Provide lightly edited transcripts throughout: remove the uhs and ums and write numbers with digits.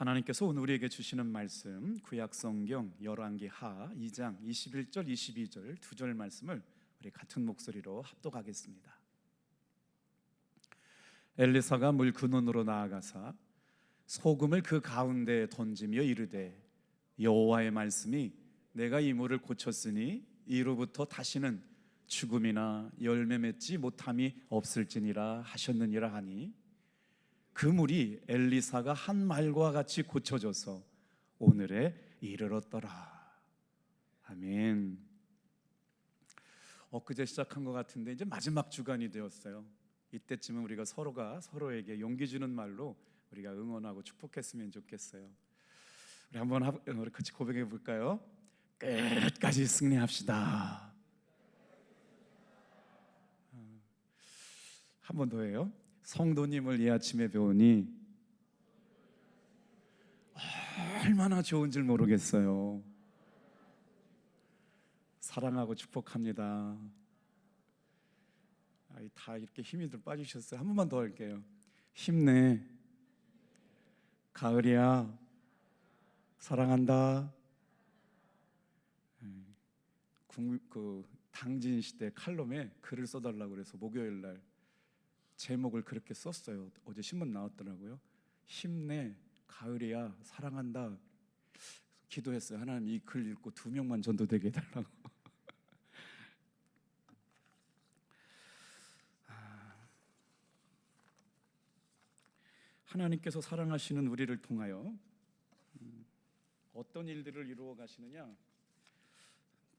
하나님께서 오늘 우리에게 주시는 말씀, 구약성경 열왕기 하 2장 21절 22절 두 절 말씀을 우리 같은 목소리로 합독하겠습니다. 엘리사가 물 근원으로 나아가사 소금을 그 가운데에 던지며 이르되, 여호와의 말씀이 내가 이 물을 고쳤으니 이로부터 다시는 죽음이나 열매 맺지 못함이 없을지니라 하셨느니라 하니, 그 물이 엘리사가 한 말과 같이 고쳐져서 오늘에 이르렀더라. 아멘. 엊그제 시작한 것 같은데 이제 마지막 주간이 되었어요. 이때쯤은 우리가 서로가 서로에게 용기 주는 말로 우리가 응원하고 축복했으면 좋겠어요. 우리 한번 우리 같이 고백해 볼까요? 끝까지 승리합시다. 한 번 더 해요. 성도님을 이 아침에 배우니 얼마나 좋은 줄 모르겠어요. 사랑하고 축복합니다. 다 이렇게 힘이 들 빠지셨어요. 한 번만 더 할게요. 힘내. 가을이야. 사랑한다. 당진 시대 칼럼에 글을 써달라고 그래서 목요일 날 제목을 그렇게 썼어요. 어제 신문 나왔더라고요. 힘내, 가을이야, 사랑한다. 기도했어요. 하나님, 이 글 읽고 2명만 전도되게 해달라고. 하나님께서 사랑하시는 우리를 통하여 어떤 일들을 이루어 가시느냐,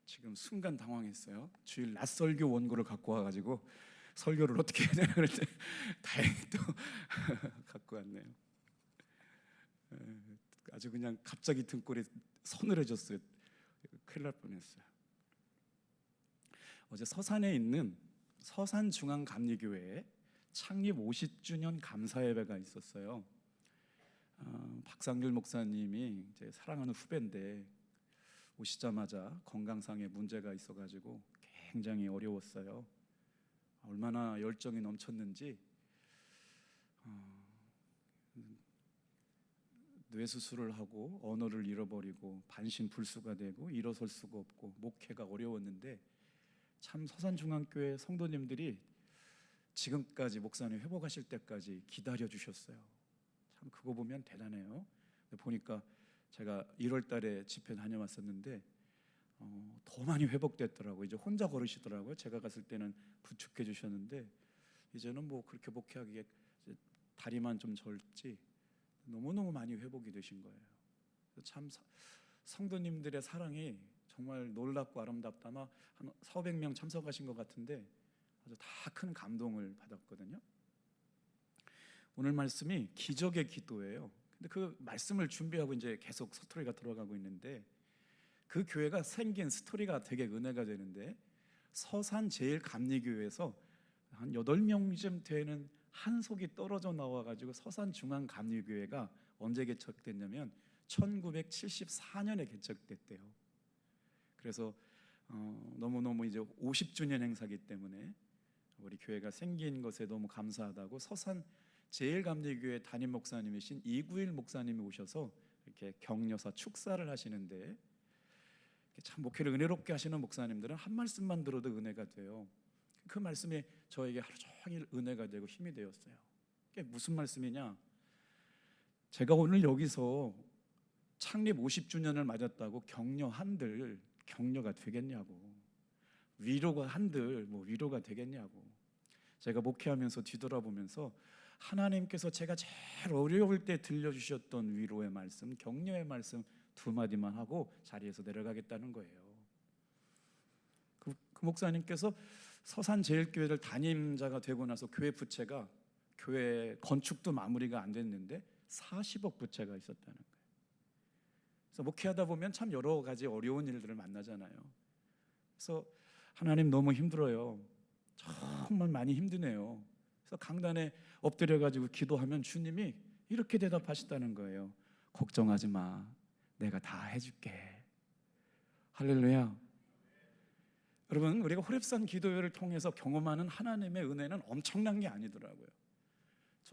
지금 순간 당황했어요. 주일 낮설교 원고를 갖고 와가지고 설교를 어떻게 해야 되나 그랬더니 다행히 또 갖고 왔네요. 아주 그냥 갑자기 등골에 서늘해졌어요. 큰일 날 뻔했어요. 어제 서산에 있는 서산중앙감리교회에 창립 50주년 감사예배가 있었어요. 박상률 목사님이 제 사랑하는 후배인데 오시자마자 건강상의 문제가 있어가지고 굉장히 어려웠어요. 얼마나 열정이 넘쳤는지 뇌수술을 하고 언어를 잃어버리고 반신불수가 되고 일어설 수가 없고 목회가 어려웠는데, 참 서산중앙교회 성도님들이 지금까지 목사님 회복하실 때까지 기다려 주셨어요. 참 그거 보면 대단해요. 보니까 제가 1월 달에 집회 다녀왔었는데 더 많이 회복됐더라고요. 이제 혼자 걸으시더라고요. 제가 갔을 때는 부축해 주셨는데 이제는 뭐 그렇게 목회하기에 다리만 좀 절지 너무너무 많이 회복이 되신 거예요. 참 성도님들의 사랑이 정말 놀랍고 아름답다. 아마 한 400명 참석하신 것 같은데 아주 다 큰 감동을 받았거든요. 오늘 말씀이 기적의 기도예요. 근데 그 말씀을 준비하고 이제 계속 스토리가 들어가고 있는데, 그 교회가 생긴 스토리가 되게 은혜가 되는데, 서산 제일감리교회에서 한 8명쯤 되는 한속이 떨어져 나와가지고 서산중앙감리교회가 언제 개척됐냐면 1974년에 개척됐대요. 그래서 너무너무 이제 50주년 행사기 때문에 우리 교회가 생긴 것에 너무 감사하다고 서산 제일감리교회 담임 목사님이신 이구일 목사님이 오셔서 이렇게 격려사 축사를 하시는데, 참 목회를 은혜롭게 하시는 목사님들은 한 말씀만 들어도 은혜가 돼요. 그 말씀이 저에게 하루 종일 은혜가 되고 힘이 되었어요. 그게 무슨 말씀이냐? 제가 오늘 여기서 창립 50주년을 맞았다고 격려한들 격려가 되겠냐고, 위로가 한들 뭐 위로가 되겠냐고. 제가 목회하면서 뒤돌아보면서 하나님께서 제가 제일 어려울 때 들려주셨던 위로의 말씀, 격려의 말씀 2마디만 하고 자리에서 내려가겠다는 거예요. 그 목사님께서 서산제일교회를 담임자가 되고 나서 교회 부채가, 교회 건축도 마무리가 안 됐는데 40억 부채가 있었다는 거예요. 그래서 목회하다 보면 참 여러 가지 어려운 일들을 만나잖아요. 그래서 하나님 너무 힘들어요. 정말 많이 힘드네요. 그래서 강단에 엎드려가지고 기도하면 주님이 이렇게 대답하시다는 거예요. 걱정하지 마, 내가 다 해줄게. 할렐루야. 여러분, 우리가 호렙산 기도회를 통해서 경험하는 하나님의 은혜는 엄청난 게 아니더라고요.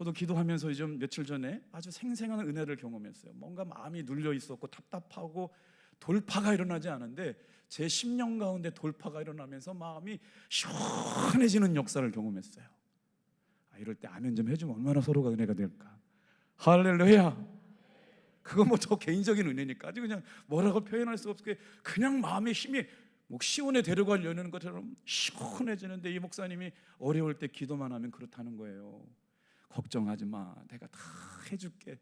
저도 기도하면서 좀 며칠 전에 아주 생생한 은혜를 경험했어요. 뭔가 마음이 눌려 있었고 답답하고 돌파가 일어나지 않은데 제 심령 가운데 돌파가 일어나면서 마음이 시원해지는 역사를 경험했어요. 이럴 때 아멘 좀 해주면 얼마나 서로가 은혜가 될까. 할렐루야. 그거 뭐 저 개인적인 은혜니까 아주 그냥 뭐라고 표현할 수 없게 그냥 마음의 힘이 시온에 데려가려는 것처럼 시원해지는데, 이 목사님이 어려울 때 기도만 하면 그렇다는 거예요. 걱정하지 마, 내가 다 해줄게.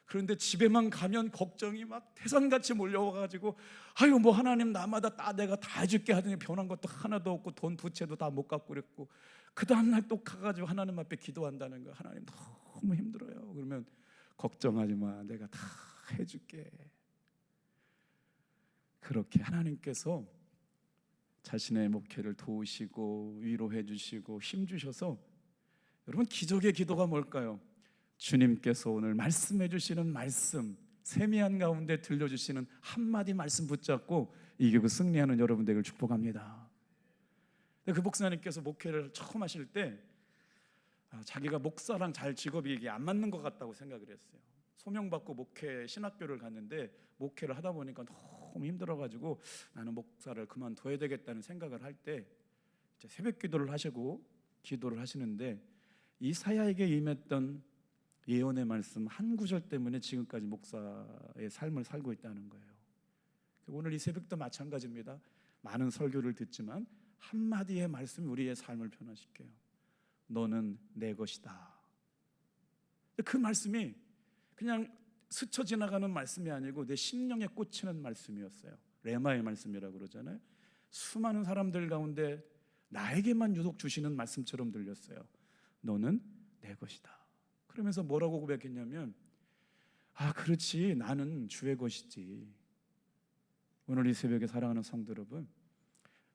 그런데 집에만 가면 걱정이 막 태산같이 몰려와가지고 아유 뭐 하나님 나마다 내가 다 해줄게 하더니 변한 것도 하나도 없고 돈 부채도 다 못 갚고 그랬고, 그 다음날 또 가가지고 하나님 앞에 기도한다는 거예요. 하나님 너무 힘들어요. 그러면 걱정하지 마, 내가 다 해줄게. 그렇게 하나님께서 자신의 목회를 도우시고 위로해 주시고 힘 주셔서, 여러분 기적의 기도가 뭘까요? 주님께서 오늘 말씀해 주시는 말씀, 세미한 가운데 들려주시는 한마디 말씀 붙잡고 이기고 승리하는 여러분 되길 축복합니다. 그 목사님께서 목회를 처음 하실 때 자기가 목사랑 잘 직업이 이게 안 맞는 것 같다고 생각을 했어요. 소명받고 목회 신학교를 갔는데 목회를 하다 보니까 너무 힘들어가지고 나는 목사를 그만둬야 되겠다는 생각을 할 때 새벽 기도를 하시고 기도를 하시는데 이사야에게 임했던 예언의 말씀 한 구절 때문에 지금까지 목사의 삶을 살고 있다는 거예요. 오늘 이 새벽도 마찬가지입니다. 많은 설교를 듣지만 한마디의 말씀이 우리의 삶을 변화시켜요. 너는 내 것이다. 그 말씀이 그냥 스쳐 지나가는 말씀이 아니고 내 심령에 꽂히는 말씀이었어요. 레마의 말씀이라고 그러잖아요. 수많은 사람들 가운데 나에게만 유독 주시는 말씀처럼 들렸어요. 너는 내 것이다. 그러면서 뭐라고 고백했냐면 그렇지, 나는 주의 것이지. 오늘 이 새벽에 사랑하는 성도 여러분,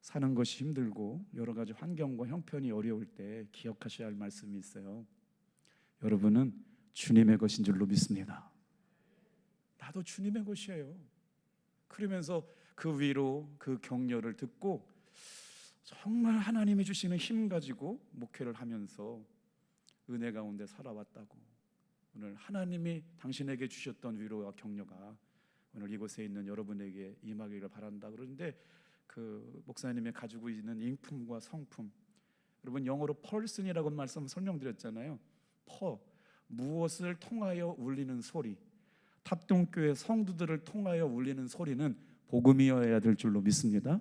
사는 것이 힘들고 여러 가지 환경과 형편이 어려울 때 기억하셔야 할 말씀이 있어요. 여러분은 주님의 것인 줄로 믿습니다. 나도 주님의 것이에요. 그러면서 그 위로, 그 격려를 듣고 정말 하나님이 주시는 힘 가지고 목회를 하면서 은혜 가운데 살아왔다고, 오늘 하나님이 당신에게 주셨던 위로와 격려가 오늘 이곳에 있는 여러분에게 임하기를 바란다. 그런데 그 목사님이 가지고 있는 인품과 성품, 여러분 영어로 펄슨이라고 말씀 설명드렸잖아요. 무엇을 통하여 울리는 소리, 탑동교회 성도들을 통하여 울리는 소리는 복음이어야 될 줄로 믿습니다.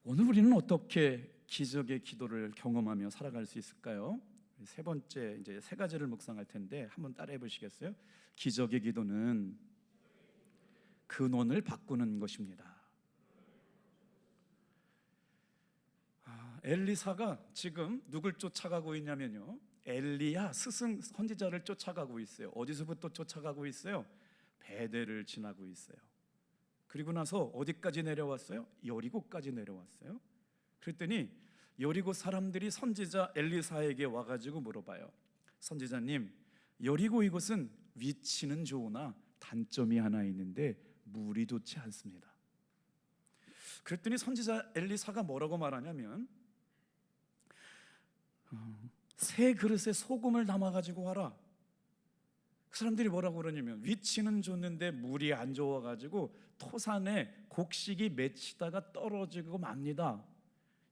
오늘 우리는 어떻게 기적의 기도를 경험하며 살아갈 수 있을까요? 세 번째, 이제 세 가지를 묵상할 텐데 한번 따라해 보시겠어요? 기적의 기도는 근원을 바꾸는 것입니다. 엘리사가 지금 누굴 쫓아가고 있냐면요, 엘리야 스승 선지자를 쫓아가고 있어요. 어디서부터 쫓아가고 있어요? 베델을 지나고 있어요. 그리고 나서 어디까지 내려왔어요? 여리고까지 내려왔어요. 그랬더니 여리고 사람들이 선지자 엘리사에게 와가지고 물어봐요. 선지자님, 여리고 이곳은 위치는 좋으나 단점이 하나 있는데 물이 좋지 않습니다. 그랬더니 선지자 엘리사가 뭐라고 말하냐면 새 그릇에 소금을 담아가지고 와라. 그 사람들이 뭐라고 그러냐면 위치는 좋는데 물이 안 좋아가지고 토산에 곡식이 맺히다가 떨어지고 맙니다.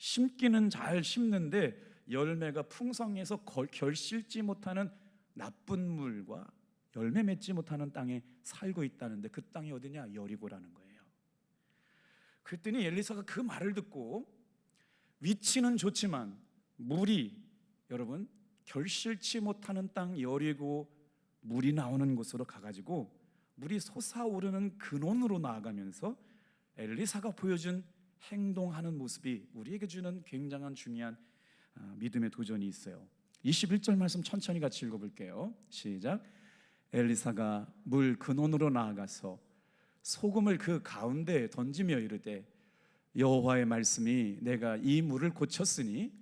심기는 잘 심는데 열매가 풍성해서 결실지 못하는 나쁜 물과 열매 맺지 못하는 땅에 살고 있다는데 그 땅이 어디냐? 여리고라는 거예요. 그랬더니 엘리사가 그 말을 듣고 위치는 좋지만 물이, 여러분 결실치 못하는 땅 여리고 물이 나오는 곳으로 가가지고 물이 솟아오르는 근원으로 나아가면서 엘리사가 보여준 행동하는 모습이 우리에게 주는 굉장한 중요한 믿음의 도전이 있어요. 21절 말씀 천천히 같이 읽어볼게요. 시작. 엘리사가 물 근원으로 나아가서 소금을 그 가운데에 던지며 이르되 여호와의 말씀이 내가 이 물을 고쳤으니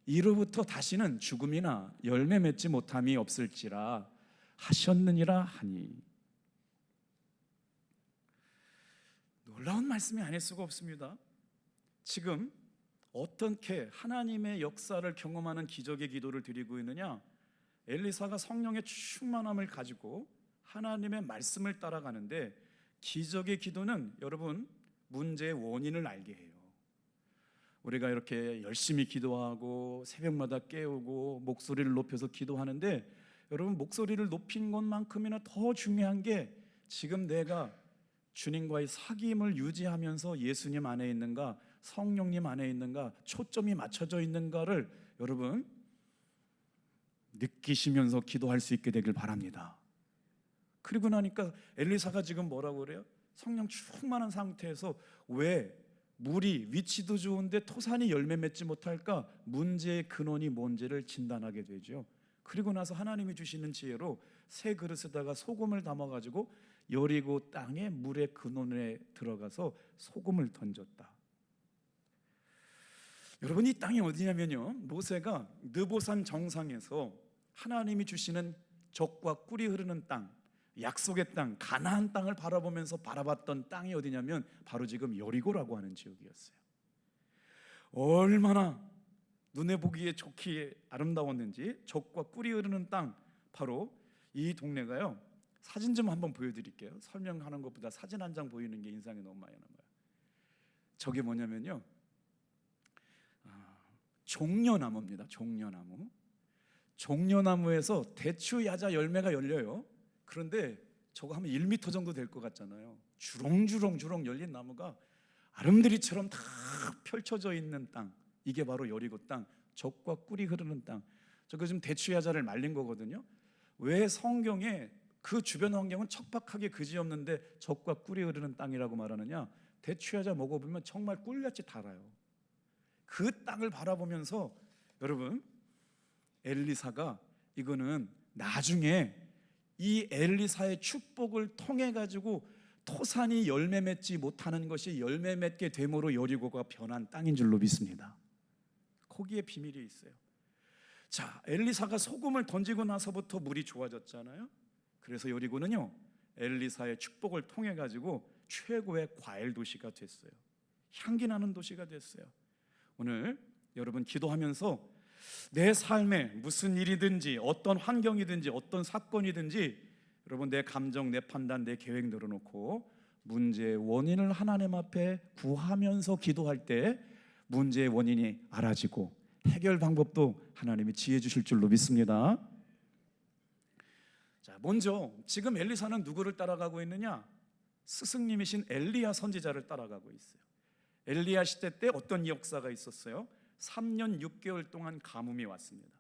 이로부터 다시는 죽음이나 열매 맺지 못함이 없을지라 하셨느니라 하니. 놀라운 말씀이 아닐 수가 없습니다. 지금 어떻게 하나님의 역사를 경험하는 기적의 기도를 드리고 있느냐? 엘리사가 성령의 충만함을 가지고 하나님의 말씀을 따라가는데, 기적의 기도는 여러분 문제의 원인을 알게 해요. 우리가 이렇게 열심히 기도하고 새벽마다 깨우고 목소리를 높여서 기도하는데, 여러분 목소리를 높인 것만큼이나 더 중요한 게 지금 내가 주님과의 사귐을 유지하면서 예수님 안에 있는가, 성령님 안에 있는가, 초점이 맞춰져 있는가를 여러분 느끼시면서 기도할 수 있게 되길 바랍니다. 그리고 나니까 엘리사가 지금 뭐라고 그래요? 성령 충만한 상태에서 왜 물이 위치도 좋은데 토산이 열매 맺지 못할까? 문제의 근원이 뭔지를 진단하게 되죠. 그리고 나서 하나님이 주시는 지혜로 새 그릇에다가 소금을 담아가지고 여리고 땅에 물의 근원에 들어가서 소금을 던졌다. 여러분, 이 땅이 어디냐면요, 모세가 느보산 정상에서 하나님이 주시는 젖과 꿀이 흐르는 땅, 약속의 땅, 가나안 땅을 바라보면서 바라봤던 땅이 어디냐면 바로 지금 여리고라고 하는 지역이었어요. 얼마나 눈에 보기에 좋기에 아름다웠는지, 젖과 꿀이 흐르는 땅, 바로 이 동네가요. 사진 좀 한번 보여드릴게요. 설명하는 것보다 사진 한 장 보이는 게 인상이 너무 많이 남아요. 저게 뭐냐면요, 종려나무입니다. 종려나무. 종려나무에서 대추 야자 열매가 열려요. 그런데 저거 하면 1m 정도 될 것 같잖아요. 주렁주렁 열린 나무가 아름드리처럼 다 펼쳐져 있는 땅, 이게 바로 여리고 땅, 젖과 꿀이 흐르는 땅. 저거 지금 대추 야자를 말린 거거든요. 왜 성경에 그 주변 환경은 척박하게 그지없는데 젖과 꿀이 흐르는 땅이라고 말하느냐? 대추 야자 먹어보면 정말 꿀같이 달아요. 그 땅을 바라보면서 여러분, 엘리사가 이거는 나중에 이 엘리사의 축복을 통해 가지고 토산이 열매 맺지 못하는 것이 열매 맺게 됨으로 여리고가 변한 땅인 줄로 믿습니다. 거기에 비밀이 있어요. 자, 엘리사가 소금을 던지고 나서부터 물이 좋아졌잖아요. 그래서 여리고는요, 엘리사의 축복을 통해 가지고 최고의 과일 도시가 됐어요. 향기 나는 도시가 됐어요. 오늘 여러분 기도하면서 내 삶에 무슨 일이든지 어떤 환경이든지 어떤 사건이든지 여러분 내 감정, 내 판단, 내 계획 내려놓고 문제의 원인을 하나님 앞에 구하면서 기도할 때 문제의 원인이 알아지고 해결 방법도 하나님이 지혜 주실 줄로 믿습니다. 자, 먼저 지금 엘리사는 누구를 따라가고 있느냐? 스승님이신 엘리야 선지자를 따라가고 있어요. 엘리야 시대 때 어떤 역사가 있었어요? 3년 6개월 동안 가뭄이 왔습니다.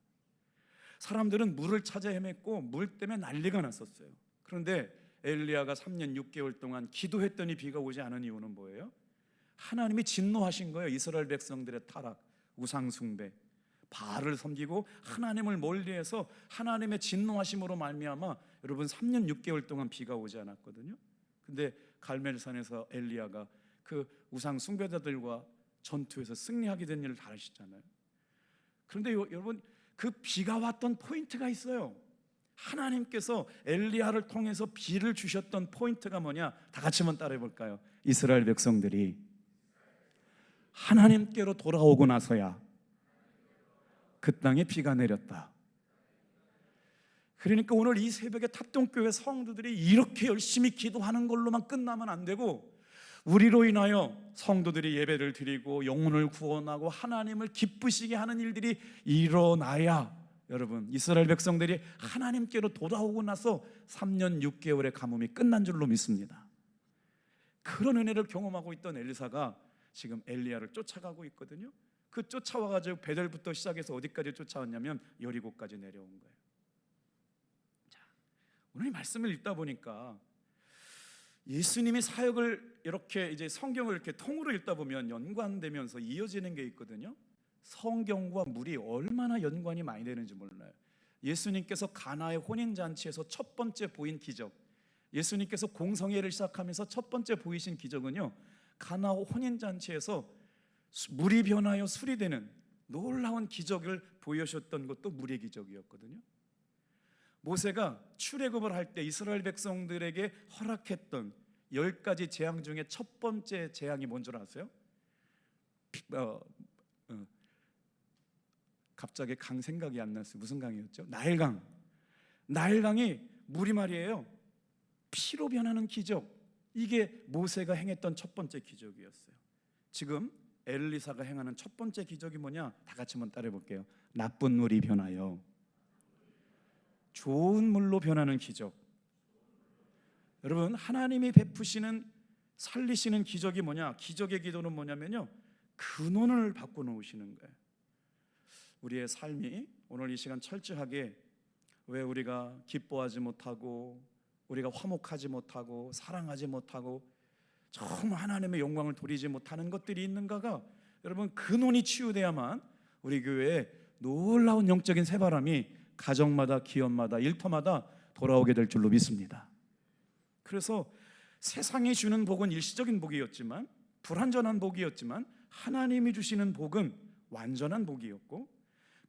사람들은 물을 찾아 헤맸고 물 때문에 난리가 났었어요. 그런데 엘리야가 3년 6개월 동안 기도했더니 비가 오지 않은 이유는 뭐예요? 하나님이 진노하신 거예요. 이스라엘 백성들의 타락, 우상 숭배, 바알을 섬기고 하나님을 멀리해서 하나님의 진노하심으로 말미암아 여러분 3년 6개월 동안 비가 오지 않았거든요. 근데 갈멜산에서 엘리야가 그 우상 숭배자들과 전투에서 승리하게 된 일을 다 아시잖아요. 그런데 여러분 그 비가 왔던 포인트가 있어요. 하나님께서 엘리야를 통해서 비를 주셨던 포인트가 뭐냐? 다 같이 한번 따라해 볼까요? 이스라엘 백성들이 하나님께로 돌아오고 나서야 그 땅에 비가 내렸다. 그러니까 오늘 이 새벽에 탑동교회 성도들이 이렇게 열심히 기도하는 걸로만 끝나면 안 되고, 우리로 인하여 성도들이 예배를 드리고 영혼을 구원하고 하나님을 기쁘시게 하는 일들이 일어나야 여러분 이스라엘 백성들이 하나님께로 돌아오고 나서 3년 6개월의 가뭄이 끝난 줄로 믿습니다. 그런 은혜를 경험하고 있던 엘리사가 지금 엘리야를 쫓아가고 있거든요. 그 쫓아와가지고 베델부터 시작해서 어디까지 쫓아왔냐면 여리고까지 내려온 거예요. 자, 오늘 이 말씀을 읽다 보니까 예수님이 사역을 이렇게 이제 성경을 이렇게 통으로 읽다 보면 연관되면서 이어지는 게 있거든요. 성경과 물이 얼마나 연관이 많이 되는지 몰라요. 예수님께서 가나의 혼인잔치에서 첫 번째 보인 기적, 예수님께서 공성회를 시작하면서 첫 번째 보이신 기적은요, 가나 혼인잔치에서 물이 변하여 술이 되는 놀라운 기적을 보여주셨던 것도 물의 기적이었거든요. 모세가 출애굽을 할 때 이스라엘 백성들에게 허락했던 10가지 재앙 중에 첫 번째 재앙이 뭔 줄 아세요? 갑자기 강 생각이 안 났어요. 무슨 강이었죠? 나일강. 나일강이 물이 말이에요, 피로 변하는 기적. 이게 모세가 행했던 첫 번째 기적이었어요. 지금 엘리사가 행하는 첫 번째 기적이 뭐냐? 다 같이 한번 따라해 볼게요. 나쁜 물이 변하여 좋은 물로 변하는 기적. 여러분, 하나님이 베푸시는 살리시는 기적이 뭐냐? 기적의 기도는 뭐냐면요, 근원을 바꿔 놓으시는 거예요. 우리의 삶이 오늘 이 시간 철저하게, 왜 우리가 기뻐하지 못하고 우리가 화목하지 못하고 사랑하지 못하고 정말 하나님의 영광을 돌리지 못하는 것들이 있는가가, 여러분, 근원이 치유돼야만 우리 교회에 놀라운 영적인 새바람이 가정마다 기업마다 일터마다 돌아오게 될 줄로 믿습니다. 그래서 세상이 주는 복은 일시적인 복이었지만, 불완전한 복이었지만, 하나님이 주시는 복은 완전한 복이었고,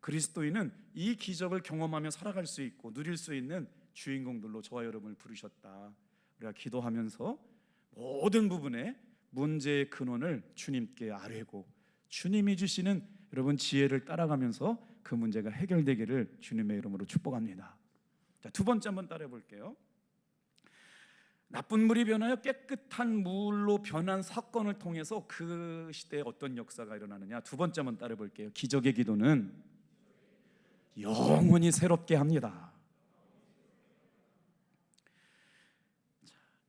그리스도인은 이 기적을 경험하며 살아갈 수 있고 누릴 수 있는 주인공들로 저와 여러분을 부르셨다. 우리가 기도하면서 모든 부분에 문제의 근원을 주님께 아뢰고, 주님이 주시는 여러분 지혜를 따라가면서 그 문제가 해결되기를 주님의 이름으로 축복합니다. 자, 두 번째 한번 따라해 볼게요. 나쁜 물이 변하여 깨끗한 물로 변한 사건을 통해서 그 시대에 어떤 역사가 일어나느냐. 두 번째 한번 따라해 볼게요. 기적의 기도는 영원히 새롭게 합니다.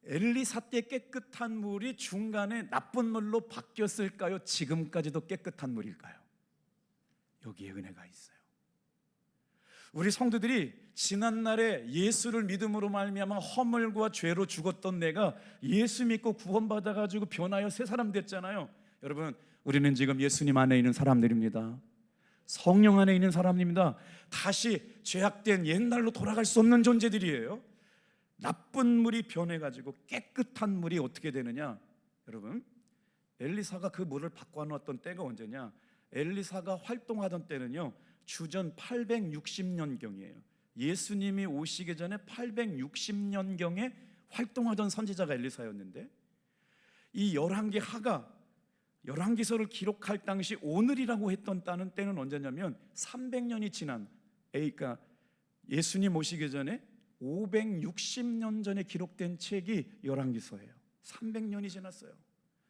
엘리사 때 깨끗한 물이 중간에 나쁜 물로 바뀌었을까요? 지금까지도 깨끗한 물일까요? 여기에 은혜가 있어요. 우리 성도들이 지난날에 예수를 믿음으로 말미암아 허물과 죄로 죽었던 내가 예수 믿고 구원받아가지고 변하여 새 사람 됐잖아요. 여러분, 우리는 지금 예수님 안에 있는 사람들입니다. 성령 안에 있는 사람입니다. 다시 죄악된 옛날로 돌아갈 수 없는 존재들이에요. 나쁜 물이 변해가지고 깨끗한 물이 어떻게 되느냐? 여러분, 엘리사가 그 물을 바꿔놓았던 때가 언제냐? 엘리사가 활동하던 때는요, 주전 860년경이에요. 예수님이 오시기 전에 860년경에 활동하던 선지자가 엘리사였는데, 이 열왕기서를 기록할 당시 오늘이라고 했던 때는 언제냐면 300년이 지난, 그러니까 예수님 오시기 전에 560년 전에 기록된 책이 열왕기서예요. 300년이 지났어요.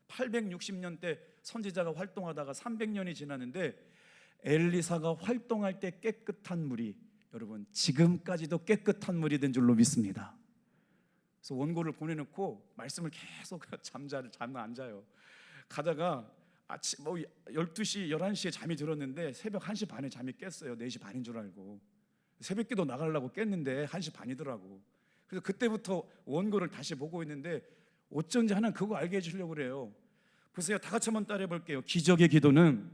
860년 때 선지자가 활동하다가 300년이 지났는데, 엘리사가 활동할 때 깨끗한 물이, 여러분, 지금까지도 깨끗한 물이 된 줄로 믿습니다. 그래서 원고를 보내놓고 말씀을 계속 잠 안 자요. 가다가 아침 12시, 11시에 잠이 들었는데 새벽 1시 반에 잠이 깼어요. 4시 반인 줄 알고. 새벽기도 나가려고 깼는데 1시 반이더라고. 그래서 그때부터 원고를 다시 보고 있는데 어쩐지 하나는 그거 알게 해주려고 그래요. 보세요. 다 같이 한번 따라해 볼게요. 기적의 기도는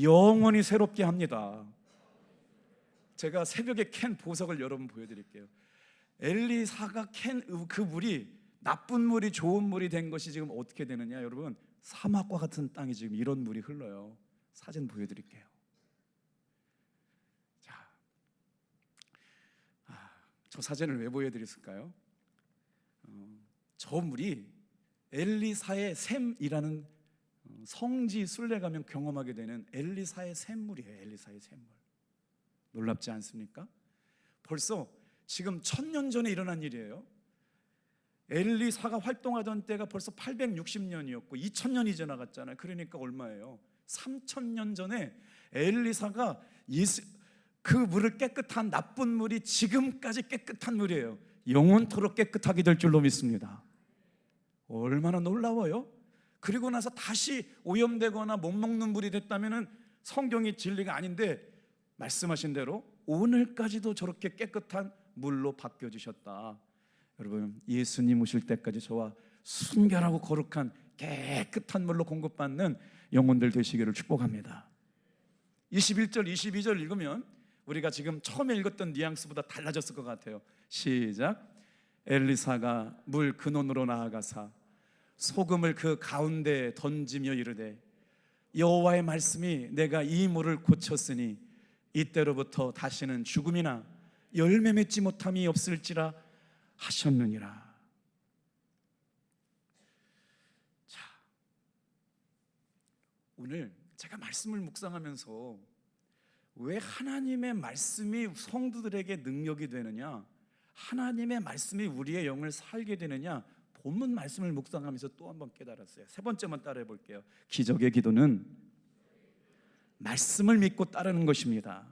영원히 새롭게 합니다. 제가 새벽에 캔 보석을 여러분 보여드릴게요. 엘리사가 캔 그 물이 나쁜 물이 좋은 물이 된 것이 지금 어떻게 되느냐? 여러분, 사막과 같은 땅이 지금 이런 물이 흘러요. 사진 보여드릴게요. 자, 저 사진을 왜 보여드렸을까요? 저 물이 엘리사의 샘이라는 성지 순례 가면 경험하게 되는 엘리사의 샘물이에요. 엘리사의 샘물. 놀랍지 않습니까? 벌써 지금 1000년 전에 일어난 일이에요. 엘리사가 활동하던 때가 벌써 860년이었고 2000년이 지나갔잖아요. 그러니까 얼마예요? 3000년 전에 엘리사가 그 물을 깨끗한 나쁜 물이 지금까지 깨끗한 물이에요. 영원토록 깨끗하게 될 줄로 믿습니다. 얼마나 놀라워요? 그리고 나서 다시 오염되거나 못 먹는 물이 됐다면 성경이 진리가 아닌데, 말씀하신 대로 오늘까지도 저렇게 깨끗한 물로 바뀌어주셨다. 여러분, 예수님 오실 때까지 저와 순결하고 거룩한 깨끗한 물로 공급받는 영혼들 되시기를 축복합니다. 21절 22절 읽으면 우리가 지금 처음에 읽었던 뉘앙스보다 달라졌을 것 같아요. 시작. 엘리사가 물 근원으로 나아가사 소금을 그 가운데 던지며 이르되, 여호와의 말씀이 내가 이 물을 고쳤으니 이때로부터 다시는 죽음이나 열매 맺지 못함이 없을지라 하셨느니라. 자, 오늘 제가 말씀을 묵상하면서 왜 하나님의 말씀이 성도들에게 능력이 되느냐, 하나님의 말씀이 우리의 영을 살게 되느냐, 본문 말씀을 묵상하면서 또 한번 깨달았어요. 세 번째만 따라해 볼게요. 기적의 기도는 말씀을 믿고 따르는 것입니다.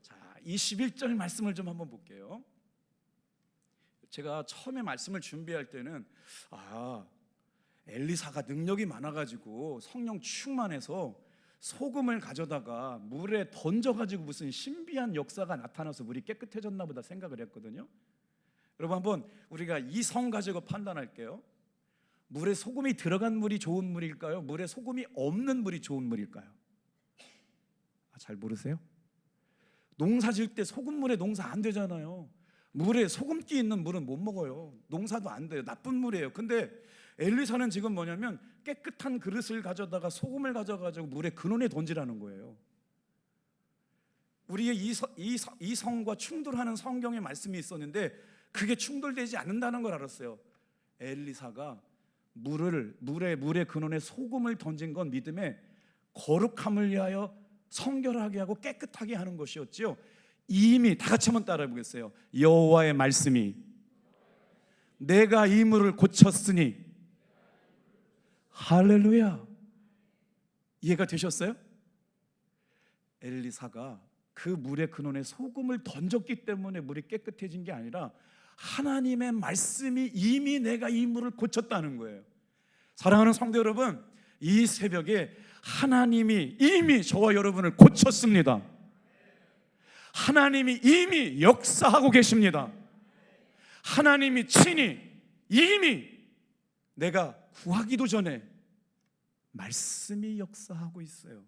자, 21절 말씀을 좀 한번 볼게요. 제가 처음에 말씀을 준비할 때는 엘리사가 능력이 많아가지고 성령 충만해서 소금을 가져다가 물에 던져가지고 무슨 신비한 역사가 나타나서 물이 깨끗해졌나 보다 생각을 했거든요. 여러분, 한번 우리가 이 성 가지고 판단할게요. 물에 소금이 들어간 물이 좋은 물일까요? 물에 소금이 없는 물이 좋은 물일까요? 잘 모르세요? 농사 지을 때 소금물에 농사 안 되잖아요. 물에 소금기 있는 물은 못 먹어요. 농사도 안 돼요. 나쁜 물이에요. 근데 엘리사는 지금 뭐냐면 깨끗한 그릇을 가져다가 소금을 가져가지고 물에 근원에 던지라는 거예요. 우리의 이 성과 충돌하는 성경의 말씀이 있었는데 그게 충돌되지 않는다는 걸 알았어요. 엘리사가 물의 근원에 소금을 던진 건 믿음의 거룩함을 위하여 성결하게 하고 깨끗하게 하는 것이었지요. 이미 다 같이 한번 따라해 보겠어요. 여호와의 말씀이 내가 이 물을 고쳤으니. 할렐루야. 이해가 되셨어요? 엘리사가 그 물의 근원에 소금을 던졌기 때문에 물이 깨끗해진 게 아니라 하나님의 말씀이 이미 내가 이 물을 고쳤다는 거예요. 사랑하는 성도 여러분, 이 새벽에 하나님이 이미 저와 여러분을 고쳤습니다. 하나님이 이미 역사하고 계십니다. 하나님이 친히 이미 내가 구하기도 전에 말씀이 역사하고 있어요.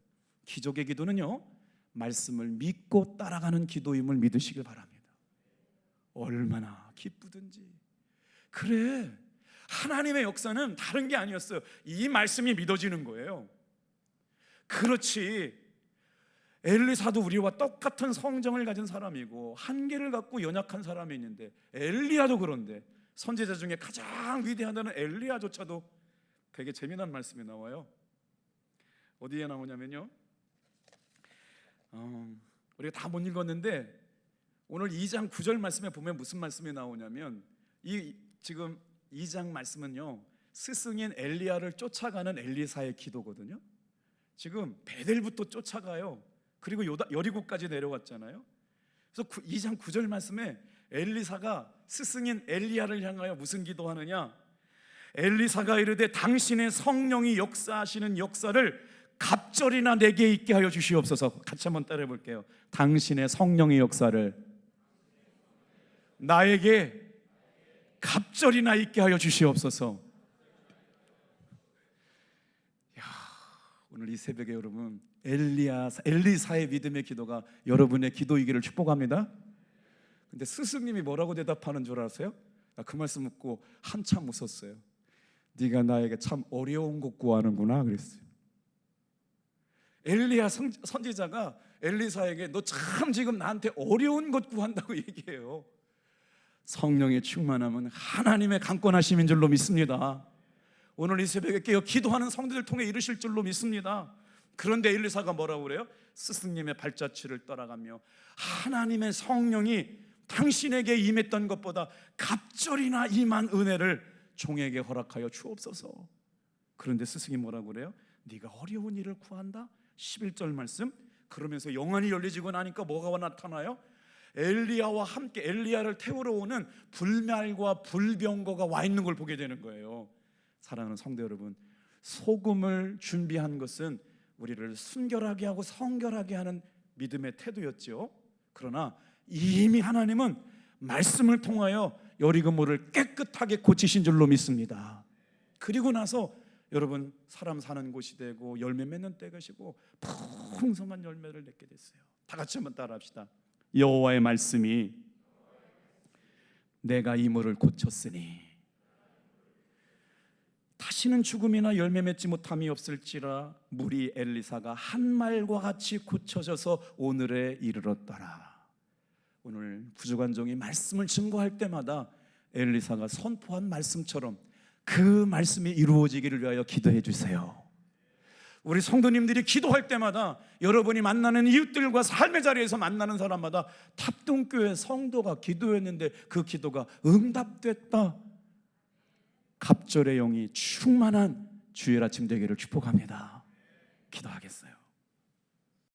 기적의 기도는요, 말씀을 믿고 따라가는 기도임을 믿으시길 바랍니다. 얼마나 기쁘든지. 그래, 하나님의 역사는 다른 게 아니었어요. 이 말씀이 믿어지는 거예요. 그렇지, 엘리사도 우리와 똑같은 성정을 가진 사람이고 한계를 갖고 연약한 사람이 있는데, 엘리야도 그런데 선지자 중에 가장 위대하다는 엘리야조차도 되게 재미난 말씀이 나와요. 어디에 나오냐면요, 우리가 다 못 읽었는데 오늘 2장 9절 말씀에 보면 무슨 말씀이 나오냐면, 지금 2장 말씀은요, 스승인 엘리야를 쫓아가는 엘리사의 기도거든요. 지금 베델부터 쫓아가요. 그리고 여리고까지 내려왔잖아요. 그래서 2장 9절 말씀에 엘리사가 스승인 엘리야를 향하여 무슨 기도하느냐, 엘리사가 이르되 당신의 성령이 역사하시는 역사를 갑절이나 내게 있게 하여 주시옵소서. 같이 한번 따라해 볼게요. 당신의 성령의 역사를 나에게 갑절이나 있게 하여 주시옵소서. 오늘 이 새벽에 여러분, 엘리사의 믿음의 기도가 여러분의 기도이기를 축복합니다. 근데 스승님이 뭐라고 대답하는 줄 아세요? 그 말씀 듣고 한참 웃었어요. 네가 나에게 참 어려운 것 구하는구나 그랬어요. 엘리야 선지자가 엘리사에게 너 참 지금 나한테 어려운 것 구한다고 얘기해요. 성령의 충만함은 하나님의 강권하심인 줄로 믿습니다. 오늘 이 새벽에 깨어 기도하는 성도들 통해 이루실 줄로 믿습니다. 그런데 엘리사가 뭐라고 그래요? 스승님의 발자취를 따라가며 하나님의 성령이 당신에게 임했던 것보다 갑절이나 임한 은혜를 종에게 허락하여 주옵소서. 그런데 스승이 뭐라고 그래요? 네가 어려운 일을 구한다? 11절 말씀. 그러면서 영안이 열리지고 나니까 뭐가 나타나요? 엘리야와 함께 엘리야를 태우러 오는 불말과 불병거가 와 있는 걸 보게 되는 거예요. 사랑하는 성도 여러분, 소금을 준비한 것은 우리를 순결하게 하고 성결하게 하는 믿음의 태도였죠. 그러나 이미 하나님은 말씀을 통하여 여리고물을 깨끗하게 고치신 줄로 믿습니다. 그리고 나서 여러분, 사람 사는 곳이 되고 열매 맺는 때가 시고 풍성한 열매를 맺게 됐어요. 다 같이 한번 따라합시다. 여호와의 말씀이 내가 이 물을 고쳤으니 다시는 죽음이나 열매 맺지 못함이 없을지라. 물이 엘리사가 한 말과 같이 고쳐져서 오늘에 이르렀더라. 오늘 부족한 종이 말씀을 증거할 때마다 엘리사가 선포한 말씀처럼 그 말씀이 이루어지기를 위하여 기도해 주세요. 우리 성도님들이 기도할 때마다 여러분이 만나는 이웃들과 삶의 자리에서 만나는 사람마다 탑동교회 성도가 기도했는데 그 기도가 응답됐다. 갑절의 영이 충만한 주일 아침 되기를 축복합니다. 기도하겠어요.